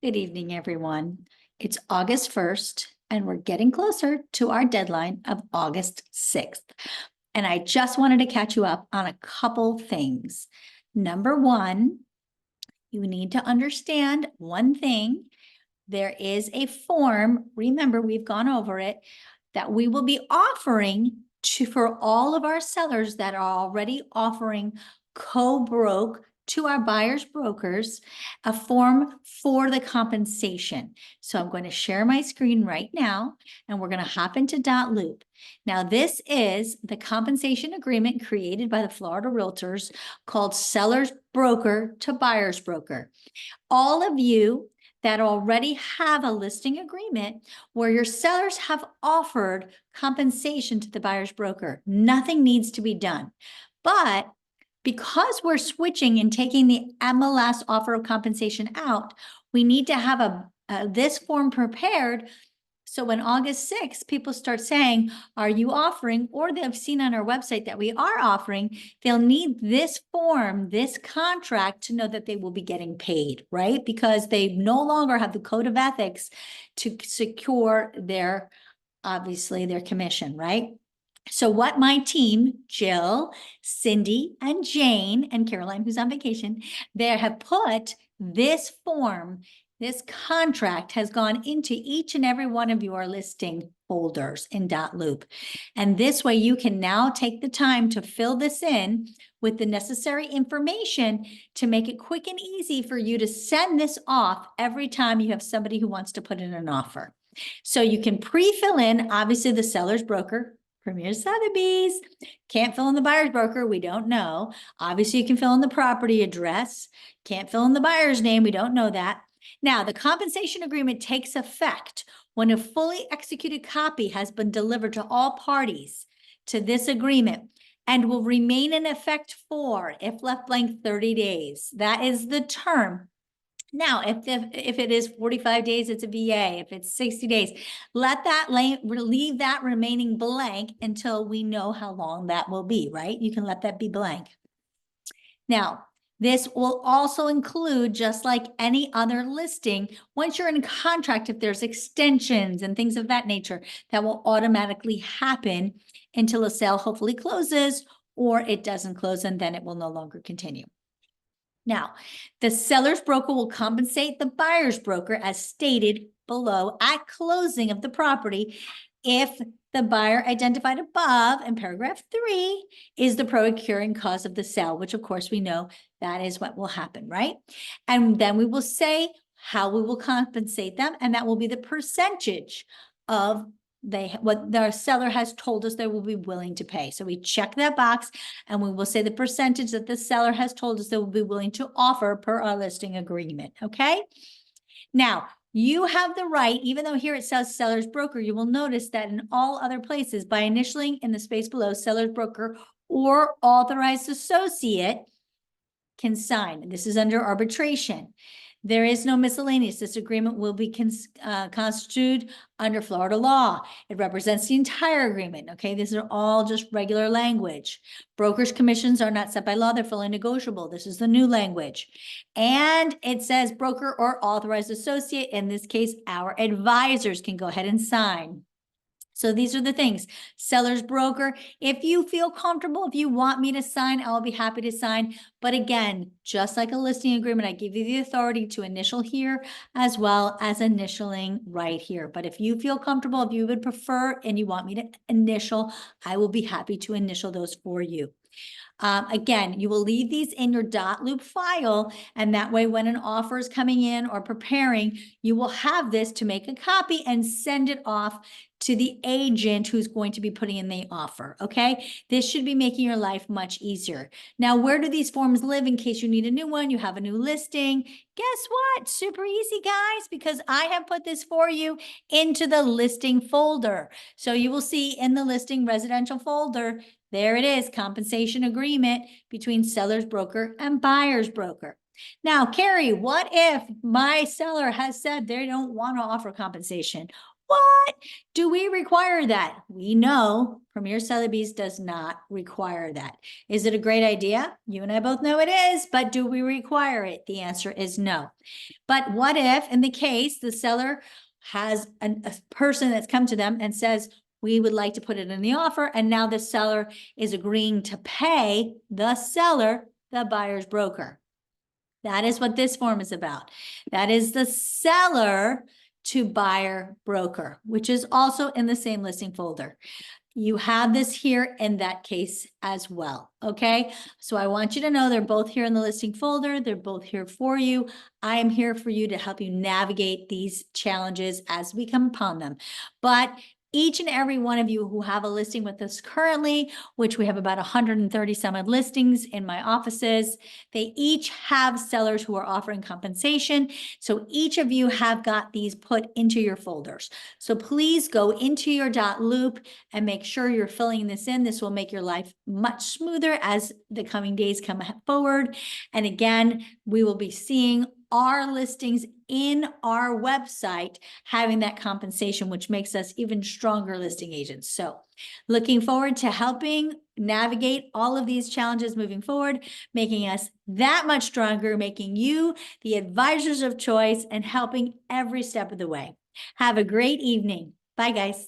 Good evening, everyone. It's August 1st, and we're getting closer to our deadline of August 6th. And I just wanted to catch you up on a couple things. Number one, you need to understand one thing. There is a form, remember, we've gone over it, that we will be offering for all of our sellers that are already offering co-broke to our buyers brokers, a form for the compensation. So I'm going to share my screen right now, and we're going to hop into dotloop. Now, this is the compensation agreement created by the Florida Realtors called Sellers Broker to Buyers Broker. All of you that already have a listing agreement where your sellers have offered compensation to the buyer's broker, nothing needs to be done. But because we're switching and taking the MLS offer of compensation out, we need to have this form prepared. So when August 6th, people start saying, are you offering, or they've seen on our website that we are offering, they'll need this form, this contract to know that they will be getting paid, right? Because they no longer have the code of ethics to secure their, obviously, their commission, right? So what my team, Jill, Cindy, and Jane, and Caroline, who's on vacation, they have put this form, this contract has gone into each and every one of your listing folders in dotloop. And this way you can now take the time to fill this in with the necessary information to make it quick and easy for you to send this off every time you have somebody who wants to put in an offer. So you can pre-fill in, obviously, the seller's broker, Premier Sotheby's. Can't fill in the buyer's broker, we don't know. Obviously, you can fill in the property address. Can't fill in the buyer's name, we don't know that. Now, the compensation agreement takes effect when a fully executed copy has been delivered to all parties to this agreement and will remain in effect for, if left blank, 30 days. That is the term. Now, if it is 45 days, it's a VA. If it's 60 days, let that leave that remaining blank until we know how long that will be, right? You can let that be blank. Now, this will also include, just like any other listing, once you're in contract, if there's extensions and things of that nature, that will automatically happen until a sale hopefully closes, or it doesn't close, and then it will no longer continue. Now, the seller's broker will compensate the buyer's broker as stated below at closing of the property if the buyer identified above in paragraph 3 is the procuring cause of the sale, which of course we know that is what will happen, right? And then we will say how we will compensate them, and that will be the percentage of what the seller has told us they will be willing to pay. So we check that box, and we will say the percentage that the seller has told us they will be willing to offer per our listing agreement, okay? Now, you have the right, even though here it says seller's broker, you will notice that in all other places, by initialing in the space below, seller's broker or authorized associate can sign. This is under arbitration. There is no miscellaneous. This agreement will be constituted under Florida law. It represents the entire agreement. Okay, these are all just regular language. Brokers' commissions are not set by law. They're fully negotiable. This is the new language. And it says broker or authorized associate. In this case, our advisors can go ahead and sign. So these are the things. Seller's broker, if you feel comfortable, if you want me to sign, I'll be happy to sign. But again, just like a listing agreement, I give you the authority to initial here as well as initialing right here. But if you feel comfortable, if you would prefer and you want me to initial, I will be happy to initial those for you. Again, you will leave these in your dotloop file, and that way when an offer is coming in or preparing, you will have this to make a copy and send it off to the agent who's going to be putting in the offer, okay? This should be making your life much easier. Now, where do these forms live in case you need a new one, you have a new listing? Guess what? Super easy, guys, because I have put this for you into the listing folder. So you will see in the listing residential folder, there it is, compensation agreement between seller's broker and buyer's broker. Now, Carrie, what if my seller has said they don't want to offer compensation? What? Do we require that? We know Premier Sotheby's does not require that. Is it a great idea? You and I both know it is, but do we require it? The answer is no. But what if, in the case, the seller has a person that's come to them and says, we would like to put it in the offer, and now the seller is agreeing to pay the seller, the buyer's broker. That is what this form is about. That is the seller to buyer broker, which is also in the same listing folder. You have this here in that case as well, okay? So I want you to know they're both here in the listing folder. They're both here for you. I am here for you to help you navigate these challenges as we come upon them. But each and every one of you who have a listing with us currently, which we have about 130 some odd listings in my offices, they each have sellers who are offering compensation. So each of you have got these put into your folders. So please go into your .loop and make sure you're filling this in. This will make your life much smoother as the coming days come forward. And again, we will be seeing our listings in our website having that compensation, which makes us even stronger listing agents. So looking forward to helping navigate all of these challenges moving forward, making us that much stronger, making you the advisors of choice and helping every step of the way. Have a great evening. Bye, guys.